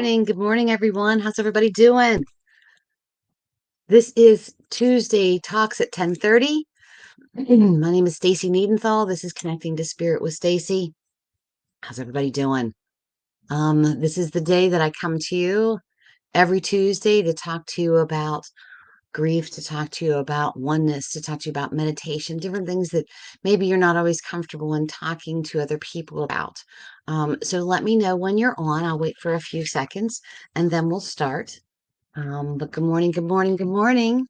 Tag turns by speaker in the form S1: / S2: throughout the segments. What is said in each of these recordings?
S1: morning. Good morning, everyone. How's everybody doing? This is Tuesday Talks at 10:30. My name is Stacy Niedenthal. This is Connecting to Spirit with Stacy. How's everybody doing? This is the day that I come to you every Tuesday to talk to you about grief, to talk to you about oneness, to talk to you about meditation, different things that maybe you're not always comfortable in talking to other people about. So let me know when you're on. I'll wait for a few seconds and then we'll start. But good morning, good morning, good morning.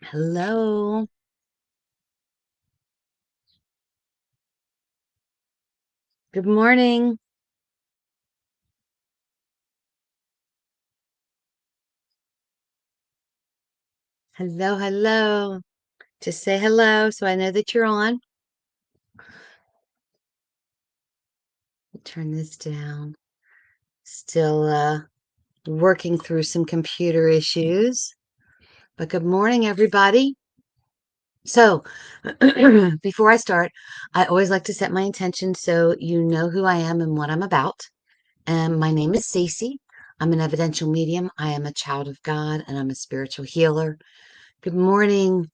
S1: Hello. Good morning. Hello, hello. Just say hello so I know that you're on. Turn this down. Still working through some computer issues. But good morning, everybody. So, before I start, I always like to set my intention so you know who I am and what I'm about. And my name is Stacey. I'm an evidential medium. I am a child of God and I'm a spiritual healer. Good morning.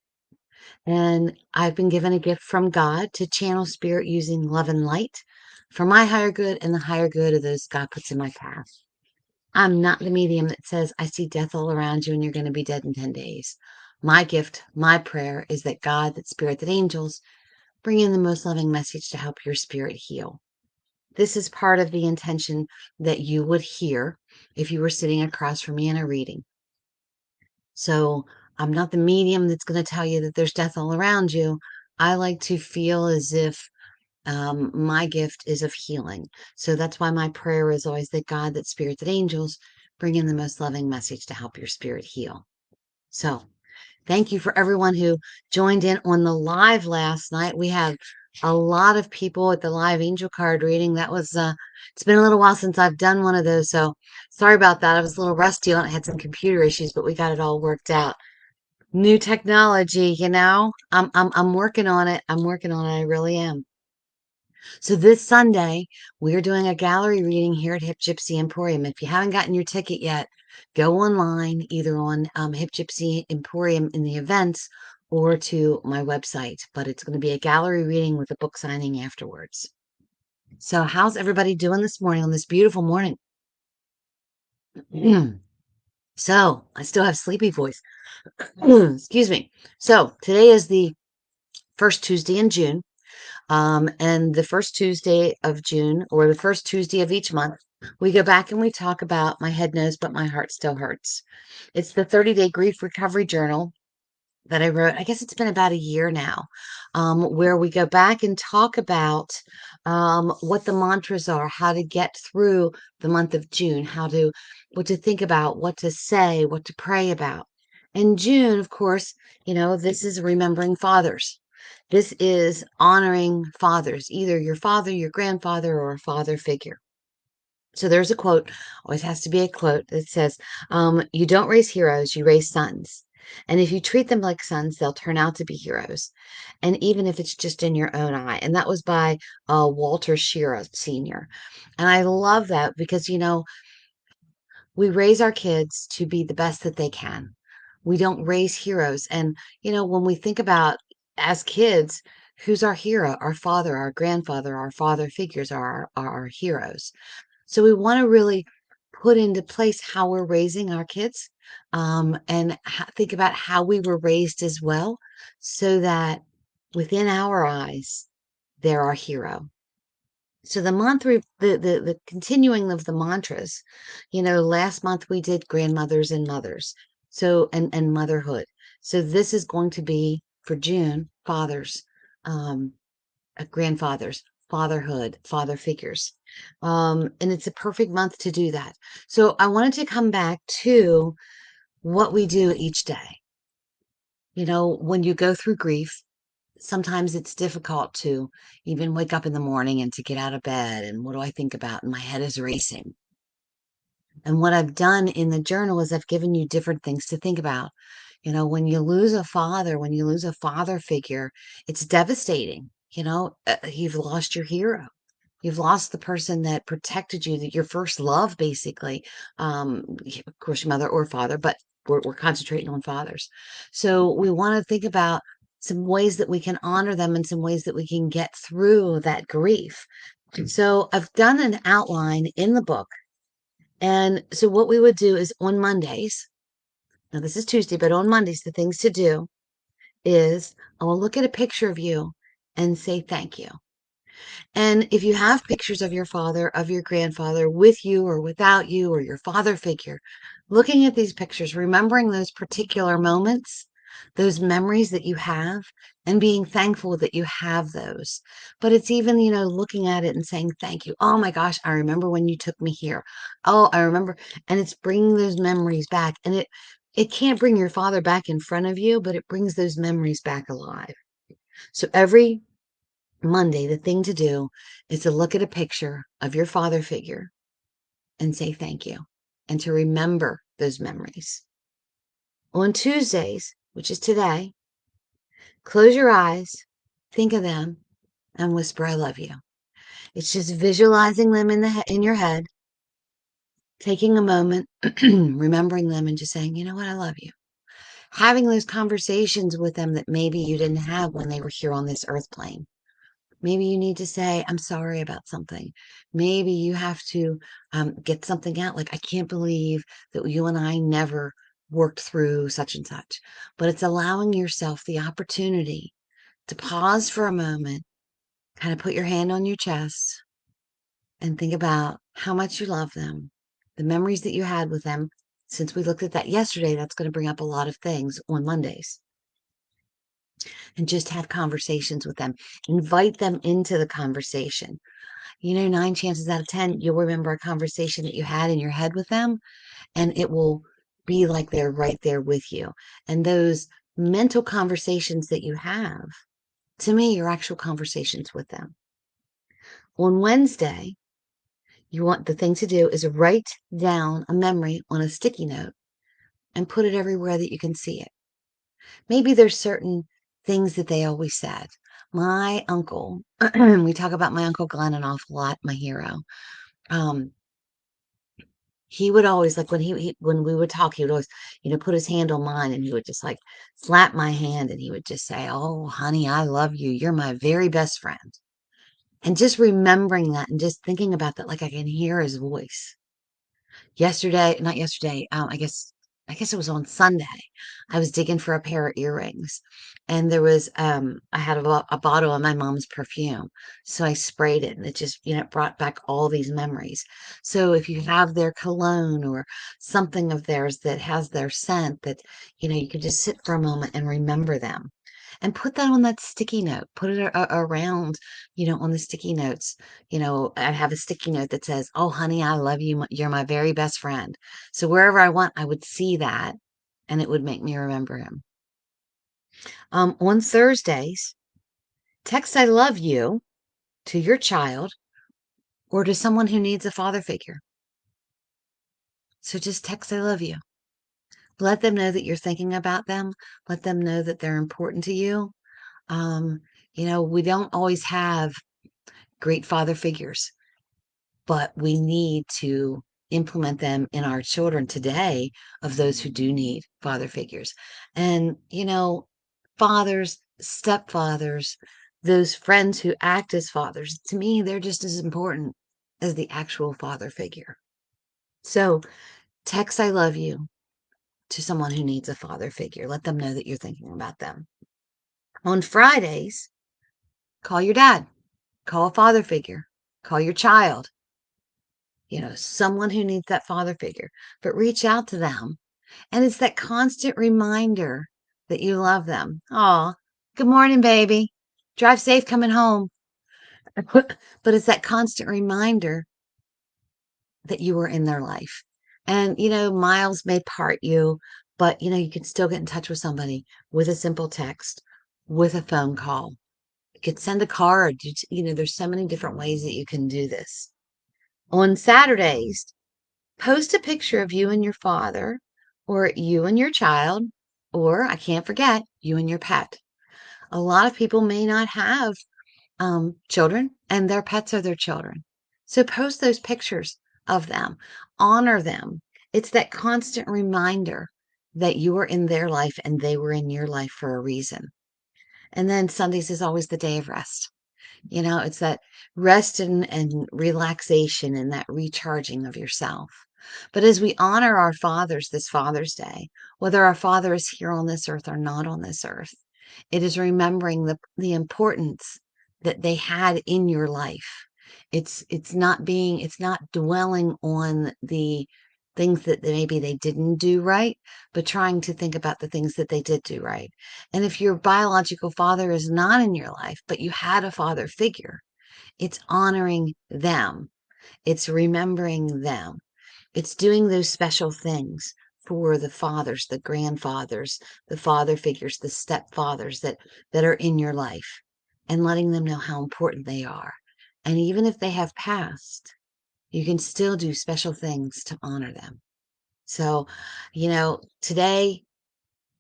S1: And I've been given a gift from God to channel spirit using love and light for my higher good and the higher good of those God puts in my path. I'm not the medium that says, I see death all around you and you're going to be dead in 10 days. My gift, my prayer is that God, that spirit, that angels bring in the most loving message to help your spirit heal. This is part of the intention that you would hear if you were sitting across from me in a reading. So I'm not the medium that's going to tell you that there's death all around you. I like to feel as if my gift is of healing. So that's why my prayer is always that God, that spirit, that angels bring in the most loving message to help your spirit heal. So thank you for everyone who joined in on the live last night. We had a lot of people at the live angel card reading. That was, it's been a little while since I've done one of those. So sorry about that. I was a little rusty on it. I had some computer issues, but we got it all worked out. New technology, I'm working on it. I'm working on it. I really am. So this Sunday, we're doing a gallery reading here at Hip Gypsy Emporium. If you haven't gotten your ticket yet, go online, either on Hip Gypsy Emporium in the events or to my website. But it's going to be a gallery reading with a book signing afterwards. So how's everybody doing this morning on this beautiful morning? So I still have sleepy voice. Excuse me. So today is the first Tuesday in June. And the first Tuesday of June, or the first Tuesday of each month, we go back and we talk about My Head Knows, But My Heart Still Hurts. It's the 30-day grief recovery journal that I wrote. I guess it's been about a year now, where we go back and talk about what the mantras are, how to get through the month of June, what to think about, what to say, what to pray about. In June, of course, this is remembering fathers. This is honoring fathers, either your father, your grandfather, or a father figure. So there's a quote, always has to be a quote that says, you don't raise heroes, you raise sons. And if you treat them like sons, they'll turn out to be heroes. And even if it's just in your own eye. And that was by Walter Shira Sr. And I love that because, we raise our kids to be the best that they can. We don't raise heroes. And, when we think about as kids, who's our hero? Our father, our grandfather, our father figures are our heroes. So we want to really put into place how we're raising our kids, and think about how we were raised as well, so that within our eyes, they're our hero. So the mantra, the continuing of the mantras, last month we did grandmothers and mothers. So, and motherhood. So this is going to be for June, fathers, um, grandfathers, fatherhood, father figures. And it's a perfect month to do that. So I wanted to come back to what we do each day. When you go through grief, sometimes it's difficult to even wake up in the morning and to get out of bed. And what do I think about? And my head is racing. And what I've done in the journal is I've given you different things to think about. When you lose a father, when you lose a father figure, it's devastating. You've lost your hero. You've lost the person that protected you, that your first love, basically. Of course, your mother or father, but we're concentrating on fathers. So we want to think about some ways that we can honor them and some ways that we can get through that grief. So I've done an outline in the book. And so what we would do is on Mondays, now this is Tuesday, but on Mondays, the things to do is I'll look at a picture of you and say thank you. And if you have pictures of your father, of your grandfather with you or without you or your father figure, looking at these pictures, remembering those particular moments, those memories that you have, and being thankful that you have those. But it's even, looking at it and saying thank you. Oh my gosh, I remember when you took me here. Oh, I remember. And it's bringing those memories back. And it can't bring your father back in front of you, but it brings those memories back alive. So every Monday, the thing to do is to look at a picture of your father figure and say thank you and to remember those memories. On Tuesdays, which is today, close your eyes, think of them, and whisper, I love you. It's just visualizing them in your head, taking a moment, remembering them, and just saying, you know what, I love you. Having those conversations with them that maybe you didn't have when they were here on this earth plane. Maybe you need to say, I'm sorry about something. Maybe you have to get something out. Like, I can't believe that you and I never worked through such and such. But it's allowing yourself the opportunity to pause for a moment, kind of put your hand on your chest and think about how much you love them, the memories that you had with them. Since we looked at that yesterday, that's going to bring up a lot of things on Mondays. And just have conversations with them. Invite them into the conversation. 9 chances out of 10, you'll remember a conversation that you had in your head with them, and it will be like they're right there with you. And those mental conversations that you have, to me, are actual conversations with them. On Wednesday, the thing to do is write down a memory on a sticky note and put it everywhere that you can see it. Maybe there's certain things that they always said. My uncle, we talk about my Uncle Glenn an awful lot, my hero. He would always, like, when we would talk, he would always, put his hand on mine and he would just like slap my hand and he would just say, oh, honey, I love you. You're my very best friend. And just remembering that and just thinking about that, like I can hear his voice. Not yesterday, I guess it was on Sunday. I was digging for a pair of earrings and there was, I had a bottle of my mom's perfume. So I sprayed it and it just, brought back all these memories. So if you have their cologne or something of theirs that has their scent that, you can just sit for a moment and remember them and put that on that sticky note, put it around, on the sticky notes. I have a sticky note that says, oh, honey, I love you. You're my very best friend. So wherever I went, I would see that and it would make me remember him. On Thursdays, text I love you to your child or to someone who needs a father figure. So just text I love you. Let them know that you're thinking about them. Let them know that they're important to you. We don't always have great father figures, but we need to implement them in our children today of those who do need father figures. And, fathers, stepfathers, those friends who act as fathers, to me, they're just as important as the actual father figure. So text I love you to someone who needs a father figure. Let them know that you're thinking about them. On Fridays, call your dad, call a father figure, call your child, someone who needs that father figure, but reach out to them. And it's that constant reminder that you love them. Aw, good morning, baby. Drive safe coming home. But it's that constant reminder that you were in their life. And, miles may part you, but, you can still get in touch with somebody with a simple text, with a phone call. You could send a card. There's so many different ways that you can do this. On Saturdays, post a picture of you and your father, or you and your child, or I can't forget, you and your pet. A lot of people may not have children, and their pets are their children. So post those pictures of them, honor them. It's that constant reminder that you were in their life and they were in your life for a reason. And then Sundays is always the day of rest. It's that rest and relaxation and that recharging of yourself. But as we honor our fathers this Father's Day, whether our father is here on this earth or not on this earth, it is remembering the importance that they had in your life. It's not dwelling on the things that maybe they didn't do right, but trying to think about the things that they did do right. And if your biological father is not in your life, but you had a father figure, it's honoring them. It's remembering them. It's doing those special things for the fathers, the grandfathers, the father figures, the stepfathers that are in your life, and letting them know how important they are. And even if they have passed, you can still do special things to honor them. So, today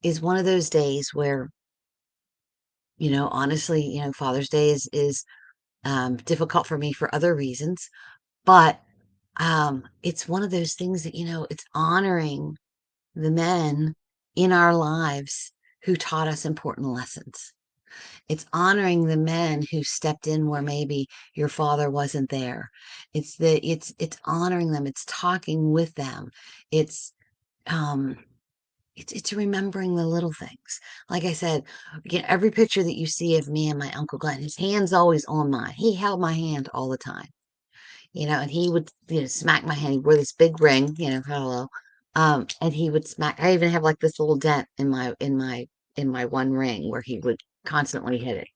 S1: is one of those days where, honestly, Father's Day is difficult for me for other reasons, but it's one of those things that, it's honoring the men in our lives who taught us important lessons. It's honoring the men who stepped in where maybe your father wasn't there. It's honoring them. It's talking with them. It's um it's remembering the little things. Like I said, every picture that you see of me and my Uncle Glenn, his hand's always on mine. He held my hand all the time, and he would, smack my hand. He wore this big ring, hello. And he would smack. I even have like this little dent in my one ring where he would constantly hit it.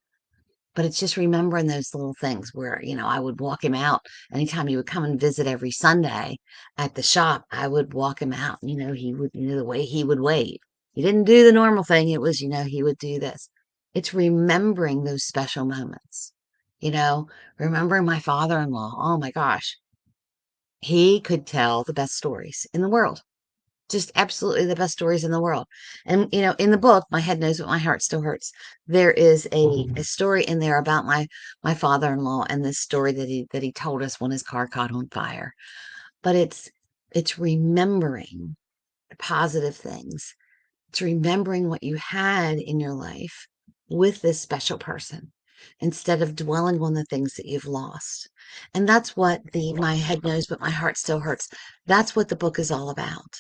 S1: But it's just remembering those little things where, I would walk him out anytime he would come and visit every Sunday at the shop. I would walk him out. He would, the way he would wave. He didn't do the normal thing. It was, he would do this. It's remembering those special moments. You know, remembering my father-in-law. Oh my gosh. He could tell the best stories in the world. Just absolutely the best stories in the world. And, in the book, My Head Knows But My Heart Still Hurts, there is a story in there about my father-in-law and this story that he told us when his car caught on fire. But it's remembering the positive things. It's remembering what you had in your life with this special person instead of dwelling on the things that you've lost. And that's what the My Head Knows But My Heart Still Hurts. That's what the book is all about.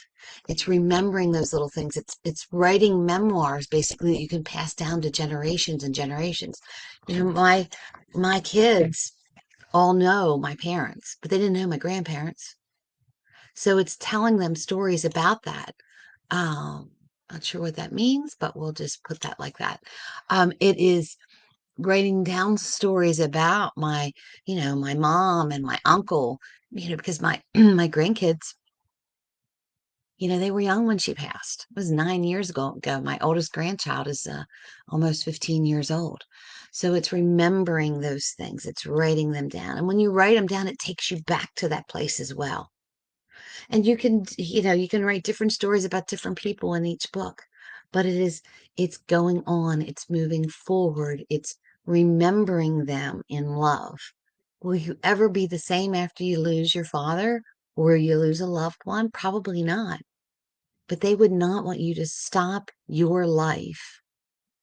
S1: It's remembering those little things. It's writing memoirs basically that you can pass down to generations and generations. My kids all know my parents, but they didn't know my grandparents. So it's telling them stories about that. Um, Not sure what that means, but we'll just put that like that. It is writing down stories about my mom and my uncle, because my my grandkids, they were young when she passed. It was 9 years ago. My oldest grandchild is almost 15 years old. So it's remembering those things. It's writing them down. And when you write them down, it takes you back to that place as well. And you can write different stories about different people in each book, but it's going on, it's moving forward, it's remembering them in love. Will you ever be the same after you lose your father or you lose a loved one? Probably not. But they would not want you to stop your life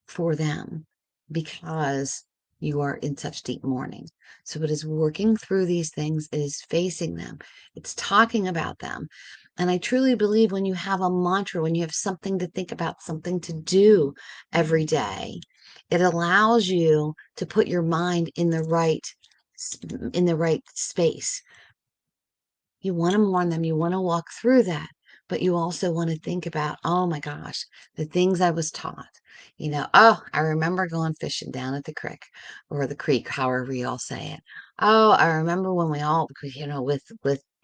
S1: for them because you are in such deep mourning. So it is working through these things, it is facing them, it's talking about them. And I truly believe when you have a mantra, when you have something to think about, something to do every day, it allows you to put your mind in the right space. You want to mourn them, you want to walk through that, but you also want to think about, oh my gosh, the things I was taught. Oh, I remember going fishing down at the creek or the creek, however you all say it. Oh, I remember when we all, because,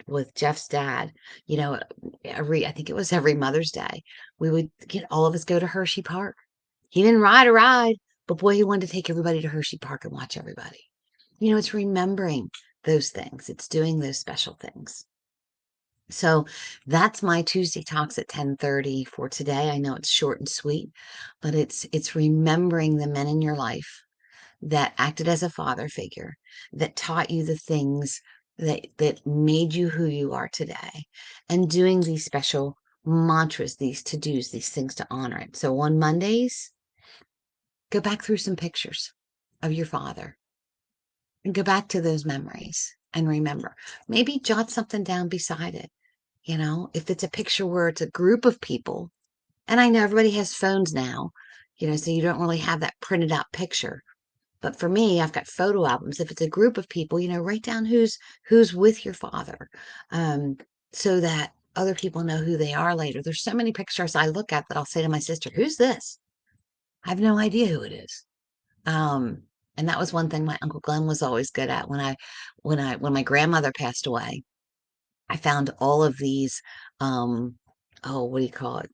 S1: with Jeff's dad, I think it was every Mother's Day, we would get all of us go to Hershey Park. He didn't ride a ride, but boy, he wanted to take everybody to Hershey Park and watch everybody. It's remembering those things. It's doing those special things. So that's my Tuesday Talks at 10:30 for today. I know it's short and sweet, but it's remembering the men in your life that acted as a father figure, that taught you the things that made you who you are today, and doing these special mantras, these to-dos, these things to honor it. So on Mondays, go back through some pictures of your father and go back to those memories and remember. Maybe jot something down beside it. If it's a picture where it's a group of people, and I know everybody has phones now, so you don't really have that printed out picture. But for me, I've got photo albums. If it's a group of people, write down who's with your father, um, so that other people know who they are later. There's so many pictures I look at that I'll say to my sister, "Who's this?" I have no idea who it is. Um, and that was one thing my Uncle Glenn was always good at. When my grandmother passed away, I found all of these, oh, what do you call it?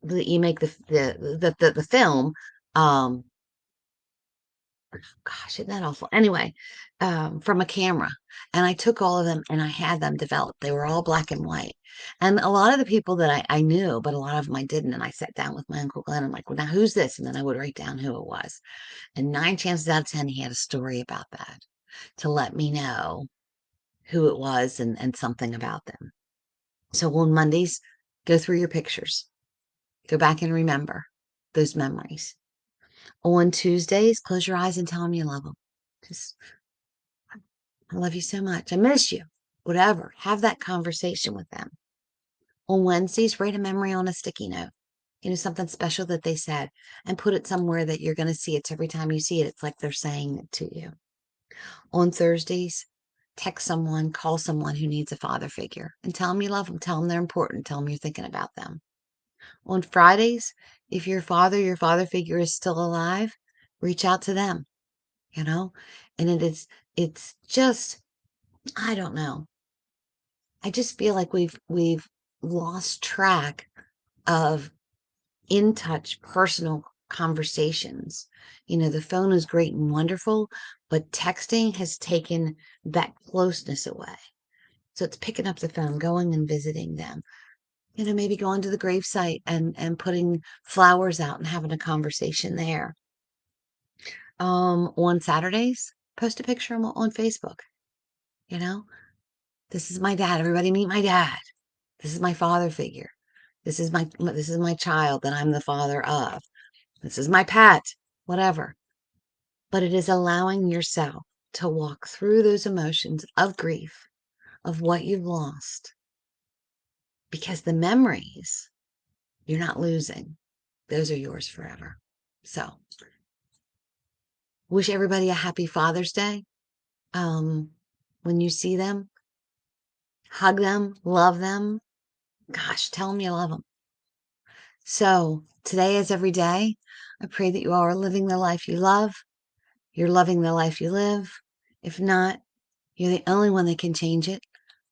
S1: You make the film, um, gosh, isn't that awful? Anyway, from a camera. And I took all of them and I had them developed. They were all black and white. And a lot of the people that I knew, but a lot of them I didn't. And I sat down with my Uncle Glenn. I'm like, well, now who's this? And then I would write down who it was. And 9 chances out of 10, he had a story about that to let me know who it was and something about them. So on Mondays, go through your pictures. Go back and remember those memories. On Tuesdays, close your eyes and tell them you love them. Just, I love you so much. I miss you. Whatever. Have that conversation with them. On Wednesdays, write a memory on a sticky note. Something special that they said, and put it somewhere that you're going to see it. So every time you see it, it's like they're saying it to you. On Thursdays, text someone, call someone who needs a father figure, and tell them you love them. Tell them they're important. Tell them you're thinking about them. On Fridays, if your father figure is still alive, reach out to them, and it's just, I don't know. I just feel like we've lost track of in touch personal conversations. The phone is great and wonderful, but texting has taken that closeness away. So it's picking up the phone, going and visiting them, maybe going to the gravesite and putting flowers out and having a conversation there. On Saturdays, post a picture on Facebook. This is my dad. Everybody meet my dad. This is my father figure. This is my child that I'm the father of. This is my pet, whatever. But it is allowing yourself to walk through those emotions of grief, of what you've lost, because the memories you're not losing, those are yours forever. So, wish everybody a happy Father's Day. When you see them, hug them, love them. Gosh, tell them you love them. So, today is every day. I pray that you all are living the life you love. You're loving the life you live. If not, you're the only one that can change it.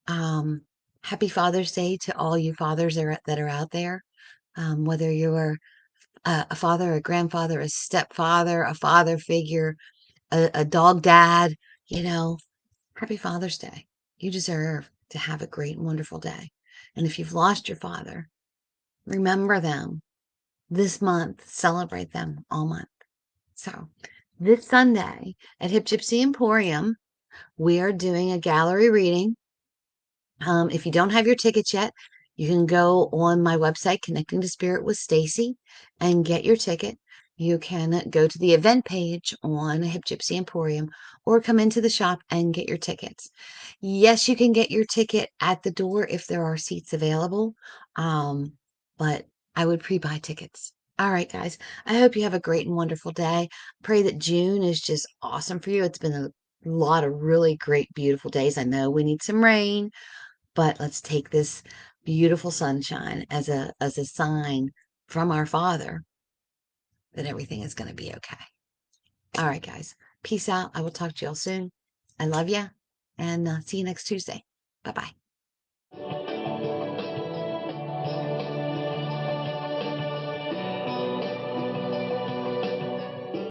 S1: Happy Father's Day to all you fathers that are out there. Whether you're a father, a grandfather, a stepfather, a father figure, a dog dad, happy Father's Day. You deserve to have a great and wonderful day. And if you've lost your father, remember them this month. Celebrate them all month. So this Sunday at Hip Gypsy Emporium, we are doing a gallery reading. If you don't have your tickets yet, you can go on my website, Connecting to Spirit with Stacy, and get your ticket. You can go to the event page on Hip Gypsy Emporium or come into the shop and get your tickets. Yes, you can get your ticket at the door if there are seats available, but I would pre-buy tickets. All right, guys. I hope you have a great and wonderful day. Pray that June is just awesome for you. It's been a lot of really great, beautiful days. I know we need some rain, but let's take this beautiful sunshine as a sign from our Father that everything is going to be okay. All right, guys. Peace out. I will talk to y'all soon. I love you, and see you next Tuesday. Bye-bye.